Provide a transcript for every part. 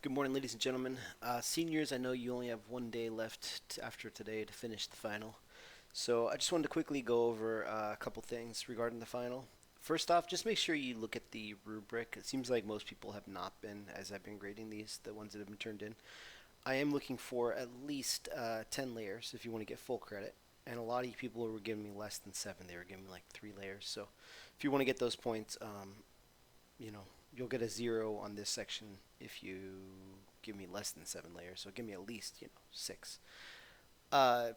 Good morning, ladies and gentlemen. Seniors, I know you only have one day left after today to finish the final. So I just wanted to quickly go over a couple things regarding the final. First off, just make sure you look at the rubric. It seems like most people have not been, as I've been grading these, the ones that have been turned in. I am looking for at least 10 layers if you want to get full credit. And a lot of you people were giving me less than 7. They were giving me like 3 layers. So if you want to get those points, you know, you'll get a 0 on this section if you give me less than 7 layers. So give me at least, 6.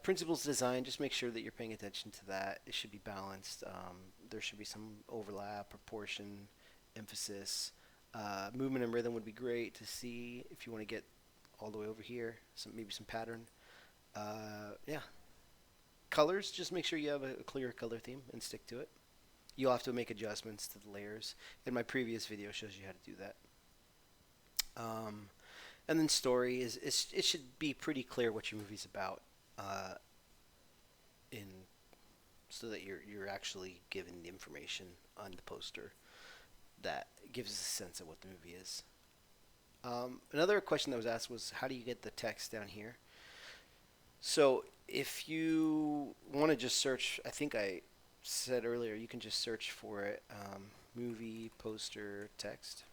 Principles design, just make sure that you're paying attention to that. It should be balanced. There should be some overlap, proportion, emphasis. Movement and rhythm would be great to see if you want to get all the way over here. Maybe some pattern. Yeah. Colors, just make sure you have a clear color theme and stick to it. You'll have to make adjustments to the layers. In my previous video shows you how to do that. And then story it should be pretty clear what your movie's about, uh, in so that you're actually given the information on the poster that gives us a sense of what the movie is. Another question that was asked was how do you get the text down here? So if you want to just search, I think I said earlier, you can just search for it, movie poster text,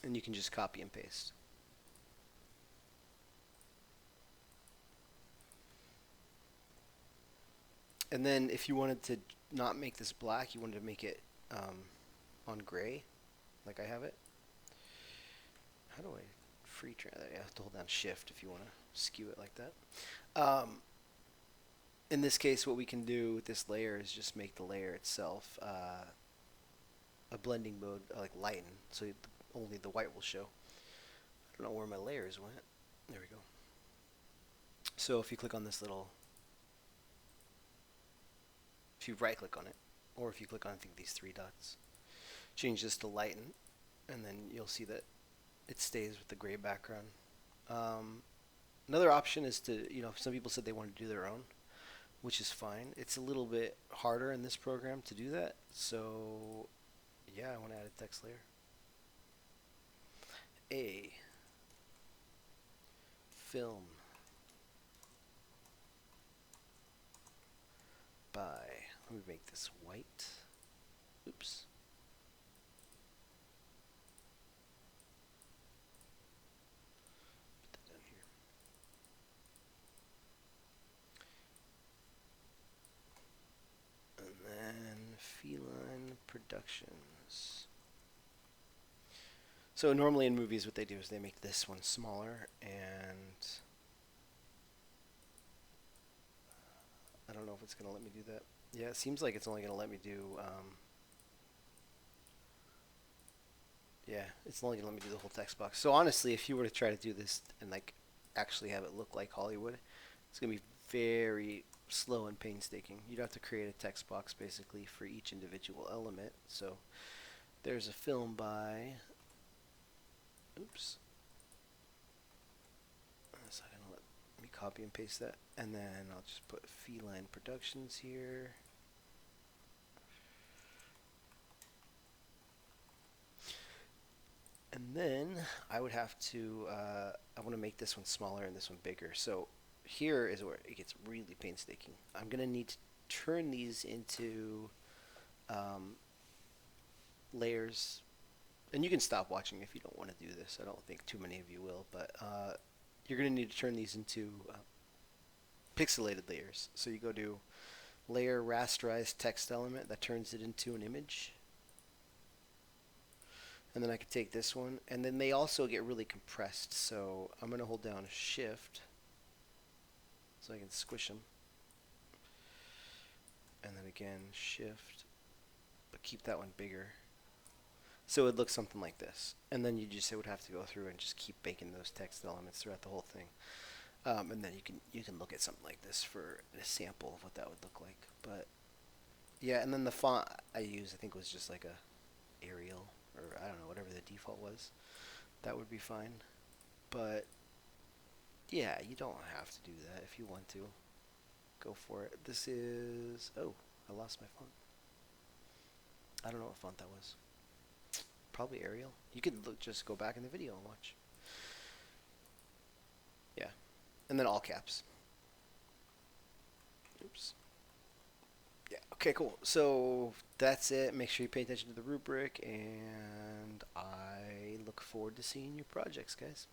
and you can just copy and paste. And then if you wanted to not make this black, you wanted to make it on gray, like I have it. How do I you have to hold down shift if you want to skew it like that. In this case, what we can do with this layer is just make the layer itself a blending mode, like lighten, so only the white will show. I don't know where my layers went. There we go. So if you click on this little, if you right click on it, or if you click on, I think, these 3 dots, change this to lighten, and then you'll see that it stays with the gray background. Another option is to, some people said they want to do their own, which is fine. It's a little bit harder in this program to do that. So yeah, I want to add a text layer. A film by, let me make this white. Oops. Put that down here. And then Feline Productions. So normally in movies what they do is they make this one smaller, and I don't know if it's going to let me do that. Yeah, it seems like it's only going to let me do, yeah, it's only going to let me do the whole text box. So honestly, if you were to try to do this and like actually have it look like Hollywood, it's going to be very slow and painstaking. You'd have to create a text box basically for each individual element. So there's a film by, oops, it's not going to let me copy and paste that. And then I'll just put Feline Productions here. And then I would have to, I want to make this one smaller and this one bigger. So here is where it gets really painstaking. I'm going to need to turn these into layers. And you can stop watching if you don't want to do this. I don't think too many of you will. But you're going to need to turn these into pixelated layers. So you go to layer rasterized text element that turns it into an image. And then I could take this one, and then they also get really compressed. So I'm going to hold down shift so I can squish them. And then again, shift, but keep that one bigger. So it looks something like this. And then you just would have to go through and just keep making those text elements throughout the whole thing. And then you can look at something like this for a sample of what that would look like. But yeah, and then the font I used, I think, was just like a Arial, or I don't know, whatever the default was. That would be fine. But yeah, you don't have to do that. If you want to, go for it. This is, oh, I lost my font. I don't know what font that was. probably Arial. You could just go back in the video and watch. Yeah, and then all caps. Oops. Yeah. Okay. Cool. So that's it. Make sure you pay attention to the rubric, and I look forward to seeing your projects, guys.